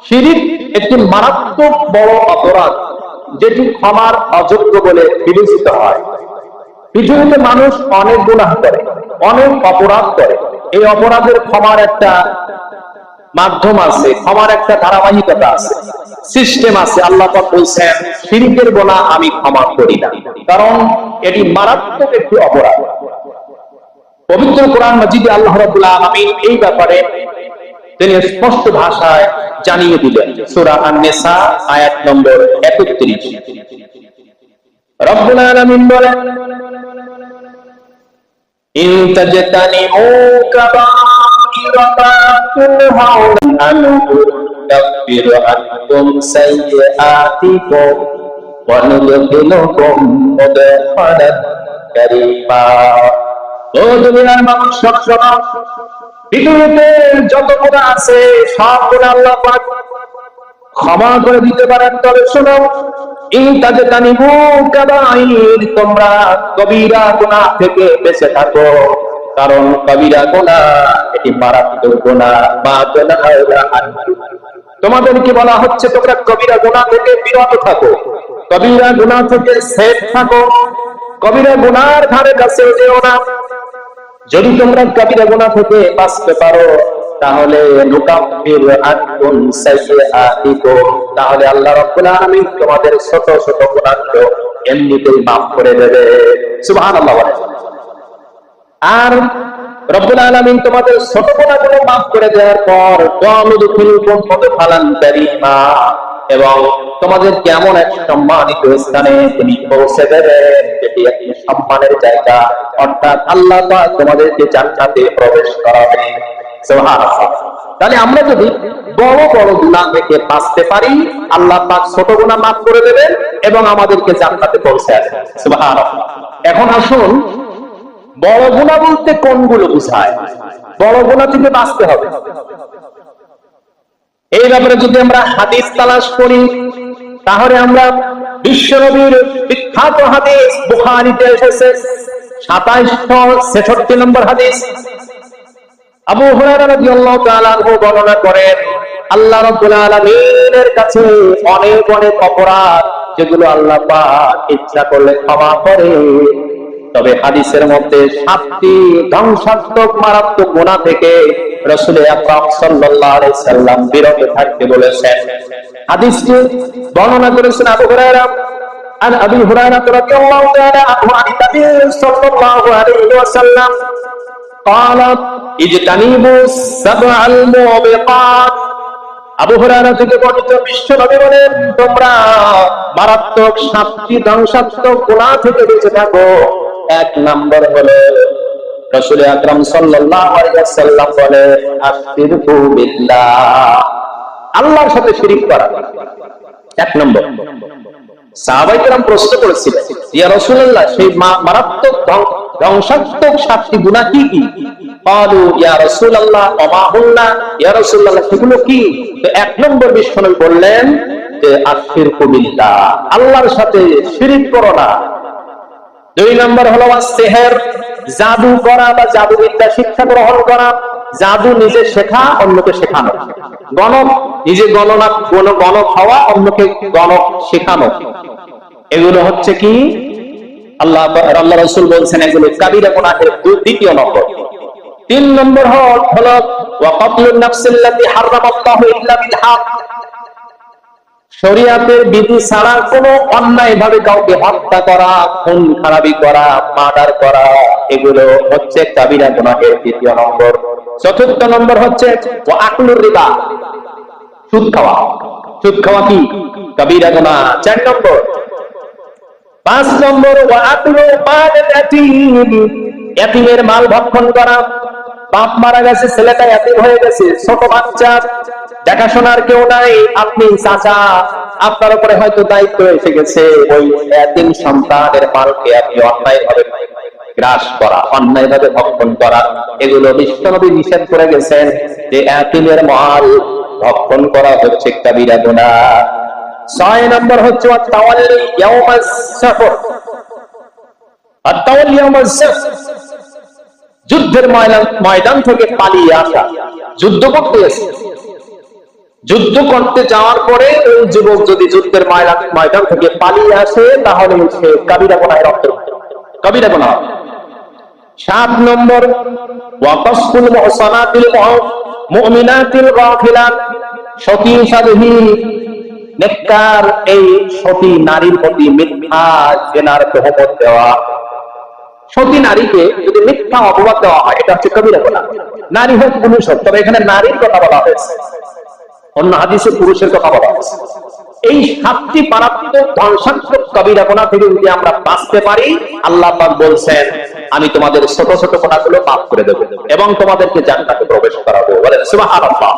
শিরিক একটি মারাত্মক বড় অপরাধ, যেটি ক্ষমার অযোগ্য বলে বিবেচিত হয়। পৃথিবীতে মানুষ অনেক গুনাহ করে, অনেক অপরাধ করে। এই অপরাধের ক্ষমার একটা মাধ্যম আছে, ক্ষমার একটা ধারাবাহিকতা আছে, সিস্টেম আছে। আল্লাহ পাক বলছেন, শিরকের গুনাহ আমি ক্ষমা করি না, কারণ এটি মারাত্মক একটি অপরাধ। পবিত্র কোরআন মাজিদে আল্লাহ রাব্বুল আলামিন এই ব্যাপারে তিনি স্পষ্ট ভাষায় জানিয়ে দিলেন। সূরা আন-নিসা আয়াত নম্বর 31। রব্বুল আলামিন বলেন, ইন তাজতানিবু কাবাইরা মা তুনহাউনা আনহু নাকাফিরু আনকুম সাইয়্যাতিকুম ওয়া নুদখিলুকুম মুদখালান কারীমা। ও দুনিয়ার মানুষ, সব শোনো, পৃথিবীতে যত গুনাহ আছে সব গুনাহ আল্লাহ পাক ক্ষমা করে দিতে পারেন। তবে শোনো, ইন তাজতানিবু কাবাইর, তোমরা কবিরা গুনাহ থেকে বেঁচে থাকো, কারণ কবিরা গুনাহ এটি মারাত্মক গুনাহ। মা তুনহাউনা আনহু, তোমাদেরকে বলা হচ্ছে তোমরা কবিরা গুনাহ থেকে বিরত থাকো, কবিরা গুনাহ থেকে সেফ থাকো, কবিরা গুনাহর ধারে কাছে যেও না। যদি তোমরা কবিরা গুনাহ থেকে বাঁচতে পারো, তাহলে নুকাফিরু আনকুম সাইয়্যাতিকুম, তাহলে আল্লাহ রাব্বুল আলামিন তোমাদের ছোট ছোট গুনাহগুলো এমনিতেই মাফ করে দেবে। সুবহানাল্লাহ। আর রব্বুল আলামিন তোমাদের ছোট গুনাহগুলো মাফ করে দেওয়ার পর ওয়ানুদখিলুকুম মুদখালান কারীমা, এবং তোমাদের কেমন এক সম্মানিত স্থানে তিনি পৌঁছে দেবেন, যেটি একটি সম্মানের জায়গা, অর্থাৎ আল্লাহ পাক তোমাদেরকে জান্নাতে প্রবেশ করাবেন। সুবহানাল্লাহ। তাহলে আমরা যদি বড় বড় গুনাহ থেকে বাঁচতে পারি, আল্লাহ পাক ছোট গুনাহ মাফ করে দেবেন এবং আমাদেরকে জান্নাতে পৌঁছে দেবেন। সুবহানাল্লাহ। এখন আসুন, বড় গুনাহ বলতে কোনগুলো বোঝায়? বড় গুনাহ থেকে বাঁচতে হবে, এই ব্যাপারে যদি আমরা হাদিস তালাশ করি, তাহলে আমরা বিশ্বনবীর বিখ্যাত হাদিস বুখারীতে এসেছে 2766 নম্বর হাদিস। আবু হুরায়রা রাদিয়াল্লাহু তাআলা আনহু বর্ণনা করেন, আল্লাহ রাব্বুল আলামিনের কাছে অনেক অনেক অপরাধ, যেগুলো আল্লাহ পাক ইচ্ছা করলে ক্ষমা করে। তবে হাদিসের মধ্যে 7টি ধ্বংসাত্মক মারাত্মক গুনাহ থেকে রাসূল আকরাম সাল্লাল্লাহু আলাইহি সাল্লাম বিরত থাকতে বলেছেন। হাদিসটি বর্ণনা করেছেন আবু হুরায়রা। আন আবি হুরায়রা রাদিয়াল্লাহু তাআলা আনহু আন নবী সাল্লাল্লাহু আলাইহি ওয়াসাল্লাম قال اجتنبوا سبع الموبقات। আবু হুরায়রা থেকে বর্ণিত, বিশ্বনবী বলেন, তোমরা মারাত্মক 7টি ধ্বংসাত্মক গুনাহ থেকে বেঁচে থাকো। এক নম্বর হলো, রাসূল আকরাম সাল্লাল্লাহু আলাইহি ওয়াসাল্লাম বলে, আশরিকু বিল্লাহ, আল্লাহর সাথে শিরিক করা। এক নম্বর। সাহাবায়ে কেরাম প্রশ্ন করেছিলেন, ইয়া রাসূলুল্লাহ, সেই মারাত্মক ধ্বংসাত্মক 7টি গুনাহ কি কি? ক্বালু ইয়া রাসূলুল্লাহ ওমা হুন্না, ইয়া রাসূলুল্লাহ সেগুলো কি? তো এক নম্বর বিশ্বনবী বললেন যে আশরিকু বিল্লাহ, আল্লাহর সাথে শিরিক করো না। দুই নম্বর হলো সিহর, জাদু করা বা জাদুবিদ্যা শিক্ষা গ্রহণ করা, জাদু নিজে শেখা, অন্যকে শেখানো। গণক, নিজে গণক হওয়া, অন্যকে গণক শেখানো। এগুলো হচ্ছে কি আল্লাহ রাসূল বলছেন, এগুলো কাবীরা গুনাহের দ্বিতীয় নম্বর। 3 নম্বর হলো ওয়া কাতলুন নাফসিল্লাতী হারামাল্লাহু ইল্লা বিল হক, শরীয়তের বিধি ছাড়া কোনো অন্যায় ভাবে কাউকে হত্যা করা, খুন খারাপি করা, মার্ডার করা, এগুলো হচ্ছে কাবীরা গুনাহের দ্বিতীয় নম্বর। চতুর্থ নম্বর হচ্ছে ওয়া আকলুর রিবা, সুদ খাওয়া। সুদ খাওয়া কি কাবীরা গুনাহ। 4 নম্বর। 5 নম্বর ওয়া আকলু মাল ইয়াতীম, ইয়াতীমের মাল ভক্ষণ করা। বাপ মারা গেছে, ছেলেটা ইয়াতীম হয়ে গেছে, ছোট বাচ্চা, দেখাশোনার কেউ নাই, আপনি চাচা, আপনার উপরে হয়তো দায়িত্ব এসে গেছে, ওই ইয়াতীম সন্তানের মালকে আপনি অন্যায়ভাবে গ্রাস করা, অন্যায়ভাবে ভক্ষণ করা, এগুলো বিশ্বনবী নিষেধ করে গেছেন যে ইয়াতীমের মাল ভক্ষণ করা হচ্ছে কাবীরা গুনাহ। 6 নম্বর হচ্ছে তাওয়াল্লি ইয়াউমাস সাফর, তাওয়াল্লি ইয়াউমাস সাফর, যুদ্ধের ময়দান থেকে পালিয়ে আসা, যুদ্ধ করতে এসে যুদ্ধ করতে যাওয়ার পরে ওই যুবক যদি যুদ্ধের ময়দান থেকে পালিয়ে আসে তাহলে সে কাবিরা গুনাহের অন্তর্ভুক্ত, কাবিরা গুনাহ। 7 নম্বর, ওয়াকাসফুল মুহসানাতিল মুমিনাতিল গাফিলাত, সতী সাধ্বী নেককার এই সতী নারীর প্রতি মিথ্যা জেনার তহমত দেওয়া। সতী নারীকে যদি মিথ্যা অপবাদ দেওয়া হয় এটা হচ্ছে কবিরা গুনাহ, নারী হোক পুরুষ হোক। তবে এখানে নারীর কথা বলা হয়েছে, অন্য হাদিসে পুরুষের কথা বলা হয়েছে। এই 7টি মারাত্মক ধ্বংসাত্মক কবিরা গুনাহ থেকে যদি আমরা বাঁচতে পারি, আল্লাহ পাক বলছেন আমি তোমাদের ছোট ছোট গুনাহগুলো মাফ করে দেব এবং তোমাদেরকে জান্নাতে প্রবেশ করাবো। বলেন সুবহানাল্লাহ।